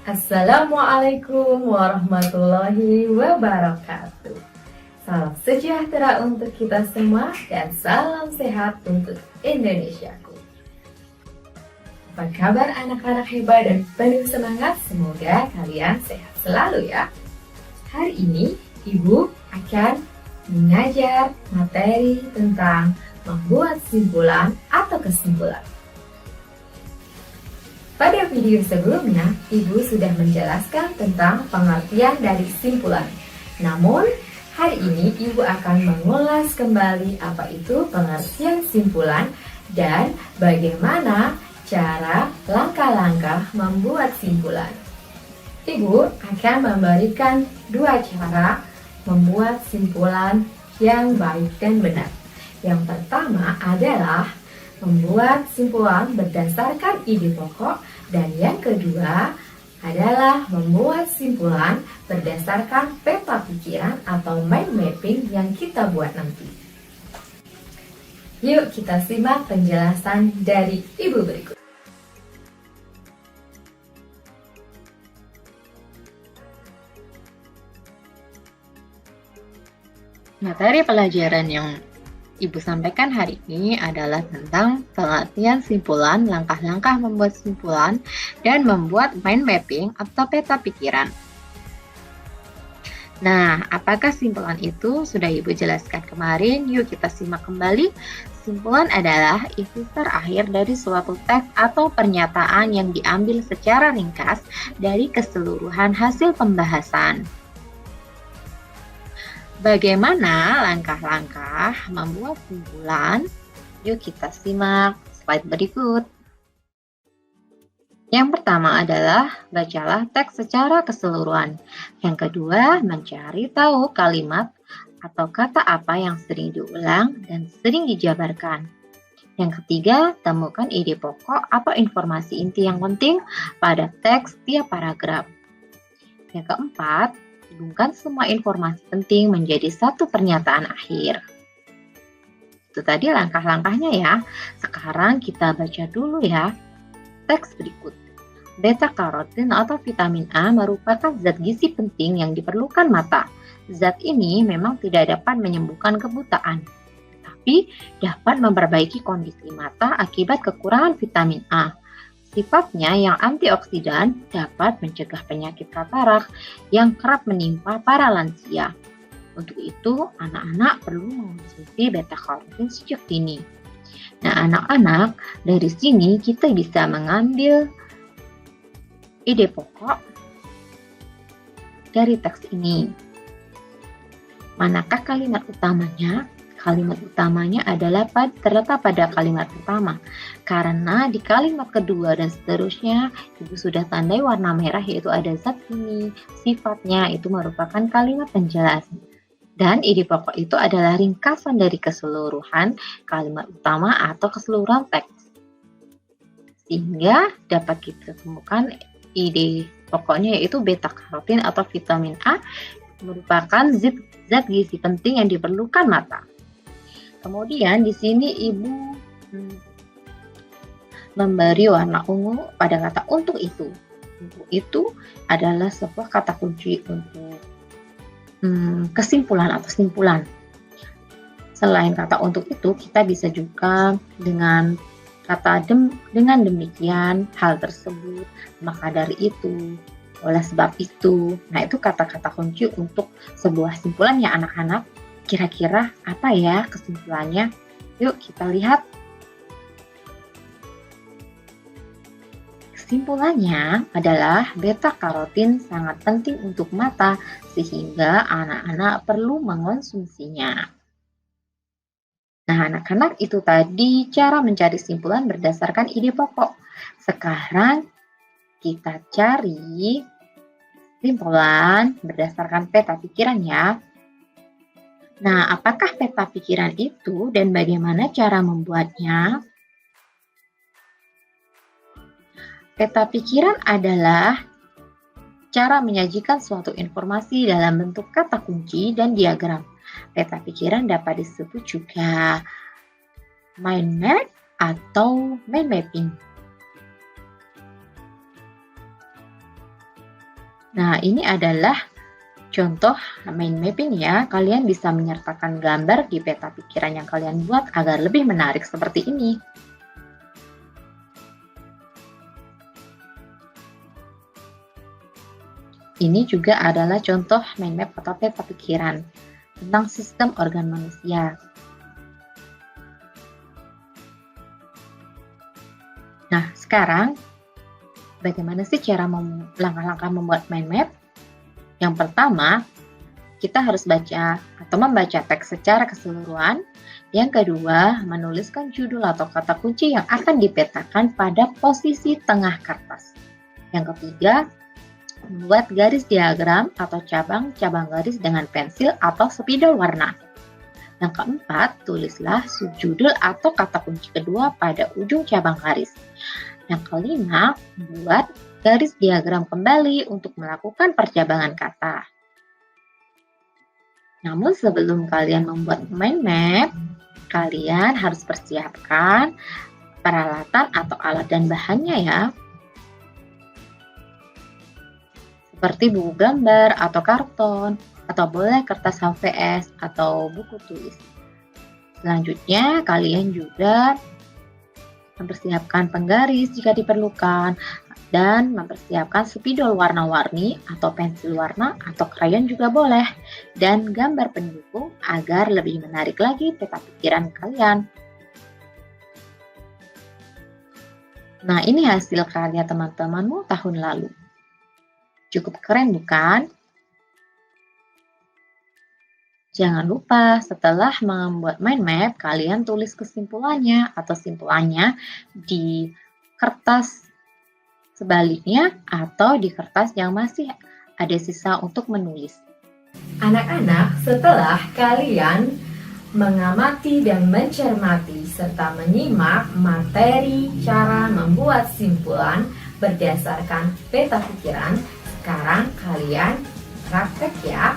Assalamualaikum warahmatullahi wabarakatuh. Salam sejahtera untuk kita semua dan salam sehat untuk Indonesiaku. Apa kabar anak-anak hebat dan penuh semangat? Semoga kalian sehat selalu ya. Hari ini Ibu akan mengajar materi tentang membuat simpulan atau kesimpulan. Pada video sebelumnya, Ibu sudah menjelaskan tentang pengertian dari simpulan. Namun, hari ini Ibu akan mengulas kembali apa itu pengertian simpulan dan bagaimana cara langkah-langkah membuat simpulan. Ibu akan memberikan dua cara membuat simpulan yang baik dan benar. Yang pertama adalah membuat simpulan berdasarkan ide pokok, dan yang kedua adalah membuat simpulan berdasarkan peta pikiran atau mind mapping yang kita buat nanti. Yuk kita simak penjelasan dari Ibu berikut. Materi pelajaran yang Ibu sampaikan hari ini adalah tentang pengertian simpulan, langkah-langkah membuat simpulan, dan membuat mind mapping atau peta pikiran. Nah, apakah simpulan itu? Sudah Ibu jelaskan kemarin, yuk kita simak kembali. Simpulan adalah isi terakhir dari suatu teks atau pernyataan yang diambil secara ringkas dari keseluruhan hasil pembahasan. Bagaimana langkah-langkah membuat simpulan? Yuk kita simak slide berikut. Yang pertama adalah bacalah teks secara keseluruhan. Yang kedua, mencari tahu kalimat atau kata apa yang sering diulang dan sering dijabarkan. Yang ketiga, temukan ide pokok atau informasi inti yang penting pada teks tiap paragraf. Yang keempat, hubungkan semua informasi penting menjadi satu pernyataan akhir. Itu tadi langkah-langkahnya ya. Sekarang kita baca dulu ya teks berikut. Beta-karotin atau vitamin A merupakan zat gizi penting yang diperlukan mata. Zat ini memang tidak dapat menyembuhkan kebutaan, tapi dapat memperbaiki kondisi mata akibat kekurangan vitamin A. Sifatnya yang antioksidan dapat mencegah penyakit katarak yang kerap menimpa para lansia. Untuk itu, anak-anak perlu mengonsumsi beta-karotin sejak dini. Nah, anak-anak, dari sini kita bisa mengambil ide pokok dari teks ini. Manakah kalimat utamanya? Kalimat utamanya adalah terletak pada kalimat pertama. Karena di kalimat kedua dan seterusnya, Ibu sudah tandai warna merah yaitu ada zat ini, sifatnya itu merupakan kalimat penjelas. Dan ide pokok itu adalah ringkasan dari keseluruhan kalimat utama atau keseluruhan teks. Sehingga dapat kita temukan ide pokoknya yaitu beta-karotin atau vitamin A merupakan zat gizi penting yang diperlukan mata. Kemudian di sini Ibu memberi warna ungu pada kata untuk itu. Untuk itu adalah sebuah kata kunci untuk kesimpulan atau simpulan. Selain kata untuk itu, kita bisa juga dengan kata dengan demikian, hal tersebut, maka dari itu, oleh sebab itu. Nah, itu kata-kata kunci untuk sebuah simpulan ya anak-anak. Kira-kira apa ya kesimpulannya? Yuk kita lihat. Kesimpulannya adalah beta-karotin sangat penting untuk mata sehingga anak-anak perlu mengonsumsinya. Nah, anak-anak itu tadi cara mencari simpulan berdasarkan ide pokok. Sekarang kita cari simpulan berdasarkan peta pikiran ya. Nah, apakah peta pikiran itu dan bagaimana cara membuatnya? Peta pikiran adalah cara menyajikan suatu informasi dalam bentuk kata kunci dan diagram. Peta pikiran dapat disebut juga mind map atau mind mapping. Nah, ini adalah contoh mind mapping ya. Kalian bisa menyertakan gambar di peta pikiran yang kalian buat agar lebih menarik seperti ini. Ini juga adalah contoh mind map atau peta pikiran tentang sistem organ manusia. Nah, sekarang bagaimana sih cara langkah-langkah membuat mind map? Yang pertama, kita harus baca atau membaca teks secara keseluruhan. Yang kedua, menuliskan judul atau kata kunci yang akan dipetakan pada posisi tengah kertas. Yang ketiga, membuat garis diagram atau cabang-cabang garis dengan pensil atau spidol warna. Yang keempat, tulislah subjudul atau kata kunci kedua pada ujung cabang garis. Yang kelima, membuat garis diagram kembali untuk melakukan percabangan kata. Namun sebelum kalian membuat mind map, kalian harus persiapkan peralatan atau alat dan bahannya ya. Seperti buku gambar atau karton, atau boleh kertas HVS atau buku tulis. Selanjutnya, kalian juga mempersiapkan penggaris jika diperlukan, dan mempersiapkan spidol warna-warni atau pensil warna atau krayon juga boleh, dan gambar pendukung agar lebih menarik lagi peta pikiran kalian. Nah, ini hasil karya teman-temanmu tahun lalu. Cukup keren bukan? Jangan lupa setelah membuat mind map, kalian tulis kesimpulannya atau simpulannya di kertas sebaliknya atau di kertas yang masih ada sisa untuk menulis. Anak-anak, setelah kalian mengamati dan mencermati serta menyimak materi cara membuat simpulan berdasarkan peta pikiran, sekarang kalian praktek ya.